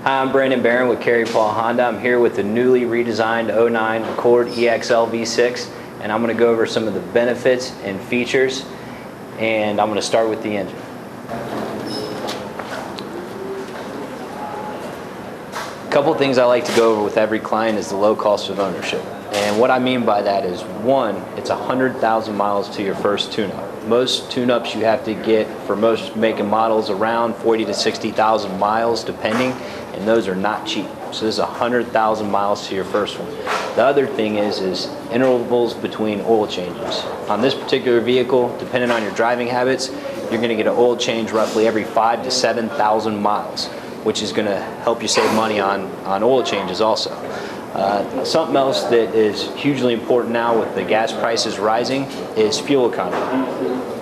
Hi, I'm Brandon Barron with Carey Paul Honda. I'm here with the newly redesigned '09 Accord EXL V6, and I'm going to go over some of the benefits and features, and I'm going to start with the engine. A couple things I like to go over with every client is the low cost of ownership. And what I mean by that is, one, it's 100,000 miles to your first tune-up. Most tune-ups you have to get for most make and models around 40 to 60,000 miles depending, and those are not cheap. So this is 100,000 miles to your first one. The other thing is intervals between oil changes. On this particular vehicle, depending on your driving habits, you're going to get an oil change roughly every 5 to 7,000 miles, which is going to help you save money on oil changes also. Something else that is hugely important now with the gas prices rising is fuel economy.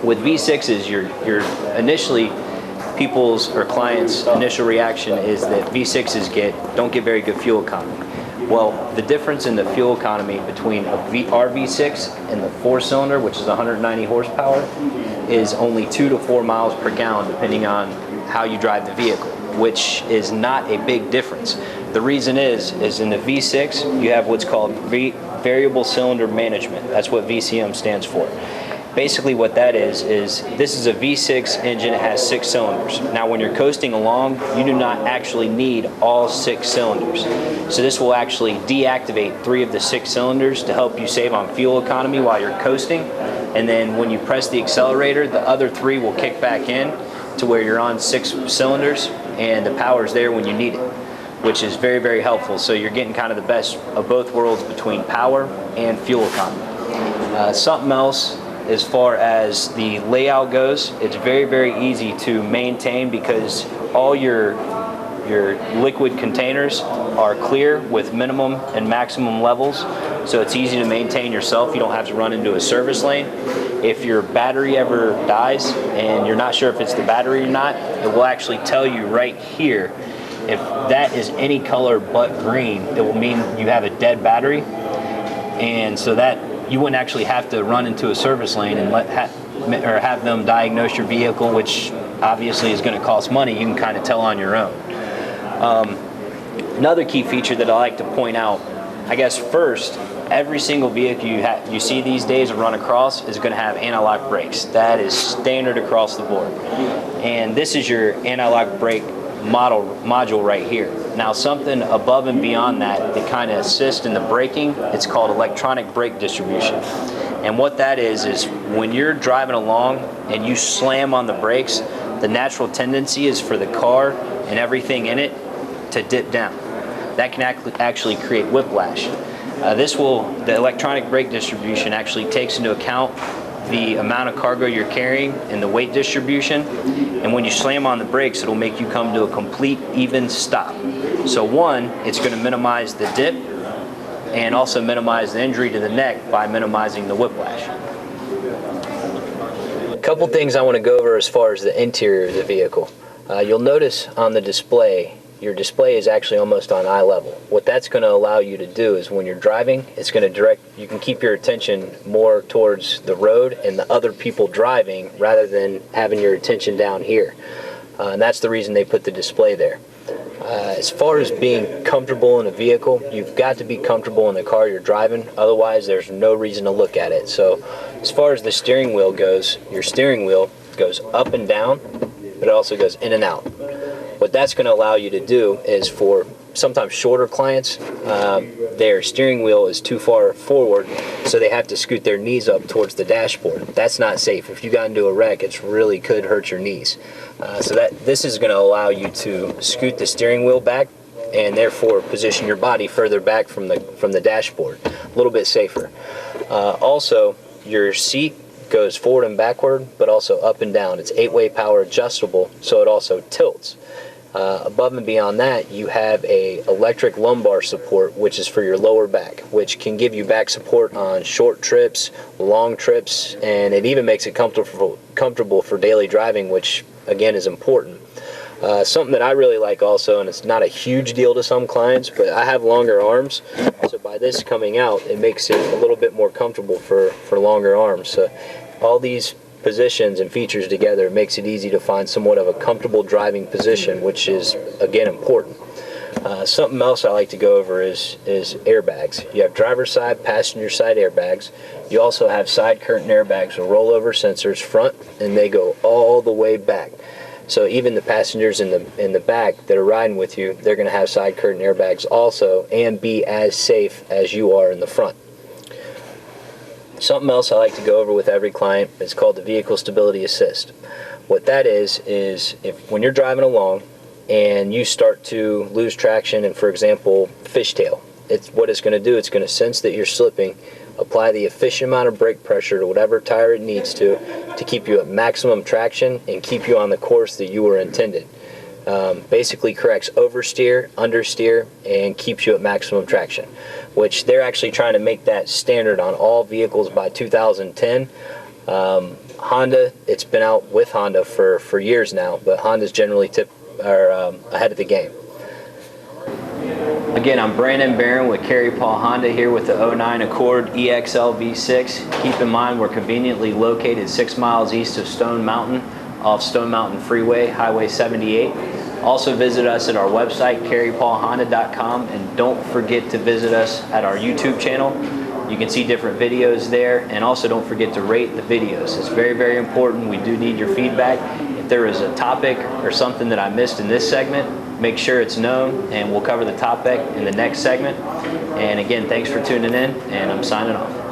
With V6s, you're initially, people's or clients' initial reaction is that V6s don't get very good fuel economy. Well, the difference in the fuel economy between our V6 and the 4-cylinder, which is 190 horsepower, is only 2 to 4 miles per gallon depending on how you drive the vehicle, which is not a big difference. The reason is in the V6 you have what's called variable cylinder management. That's what VCM stands for. Basically what that is this is a V6 engine. It has 6 cylinders. Now when you're coasting along, you do not actually need all 6 cylinders. So this will actually deactivate 3 of the 6 cylinders to help you save on fuel economy while you're coasting. And then when you press the accelerator, the other 3 will kick back in to where you're on 6 cylinders and the power is there when you need it, which is very, very helpful. So you're getting kind of the best of both worlds between power and fuel economy. Something else, as far as the layout goes, it's very, very easy to maintain because all your liquid containers are clear with minimum and maximum levels, so it's easy to maintain yourself. You don't have to run into a service lane. If your battery ever dies and you're not sure if it's the battery or not, it will actually tell you right here. If that is any color but green, it will mean you have a dead battery, and so that you wouldn't actually have to run into a service lane and have them diagnose your vehicle, which obviously is going to cost money. You can kind of tell on your own. Another key feature that I like to point out, I guess first, every single vehicle you see these days or run across is going to have anti-lock brakes. That is standard across the board. And this is your anti-lock brake module right here. Now something above and beyond that kind of assists in the braking, it's called electronic brake distribution. And what that is when you're driving along and you slam on the brakes, the natural tendency is for the car and everything in it to dip down. That can actually create whiplash. The electronic brake distribution actually takes into account the amount of cargo you're carrying and the weight distribution, and when you slam on the brakes, it'll make you come to a complete even stop. So one, it's going to minimize the dip and also minimize the injury to the neck by minimizing the whiplash. A couple things I want to go over as far as the interior of the vehicle. You'll notice on the display, your display is actually almost on eye level. What that's going to allow you to do is when you're driving, it's going to you can keep your attention more towards the road and the other people driving rather than having your attention down here. And that's the reason they put the display there. As far as being comfortable in a vehicle, you've got to be comfortable in the car you're driving, otherwise there's no reason to look at it. So as far as the steering wheel goes, your steering wheel goes up and down, but it also goes in and out. What that's going to allow you to do is, for sometimes shorter clients, their steering wheel is too far forward, so they have to scoot their knees up towards the dashboard. That's not safe. If you got into a wreck, it really could hurt your knees. So this is going to allow you to scoot the steering wheel back and therefore position your body further back from the dashboard. A little bit safer. Also, your seat goes forward and backward, but also up and down. It's 8-way power adjustable, so it also tilts. Above and beyond that, you have a electric lumbar support, which is for your lower back, which can give you back support on short trips, long trips, and it even makes it comfortable for daily driving, which again is important. Something that I really like also, and it's not a huge deal to some clients, but I have longer arms, so by this coming out, it makes it a little bit more comfortable for longer arms. So all these positions and features together makes it easy to find somewhat of a comfortable driving position, which is again important. Something else I like to go over is airbags. You have driver's side, passenger side airbags. You also have side curtain airbags with rollover sensors front, and they go all the way back. So even the passengers in the back that are riding with you, they're going to have side curtain airbags also and be as safe as you are in the front. Something else I like to go over with every client is called the Vehicle Stability Assist. What that is if when you're driving along and you start to lose traction and, for example, fishtail, what it's going to do, it's going to sense that you're slipping, apply the efficient amount of brake pressure to whatever tire it needs to keep you at maximum traction and keep you on the course that you were intended. Basically corrects oversteer, understeer, and keeps you at maximum traction, which they're actually trying to make that standard on all vehicles by 2010. Honda, it's been out with Honda for years now, but Honda's generally ahead of the game. Again, I'm Brandon Barron with Carey Paul Honda here with the 09 Accord EXL V6. Keep in mind we're conveniently located 6 miles east of Stone Mountain off Stone Mountain Freeway, Highway 78. Also visit us at our website, careypaulhonda.com, and don't forget to visit us at our YouTube channel. You can see different videos there, and also don't forget to rate the videos. It's very, very important. We do need your feedback. If there is a topic or something that I missed in this segment, make sure it's known, and we'll cover the topic in the next segment. And again, thanks for tuning in, and I'm signing off.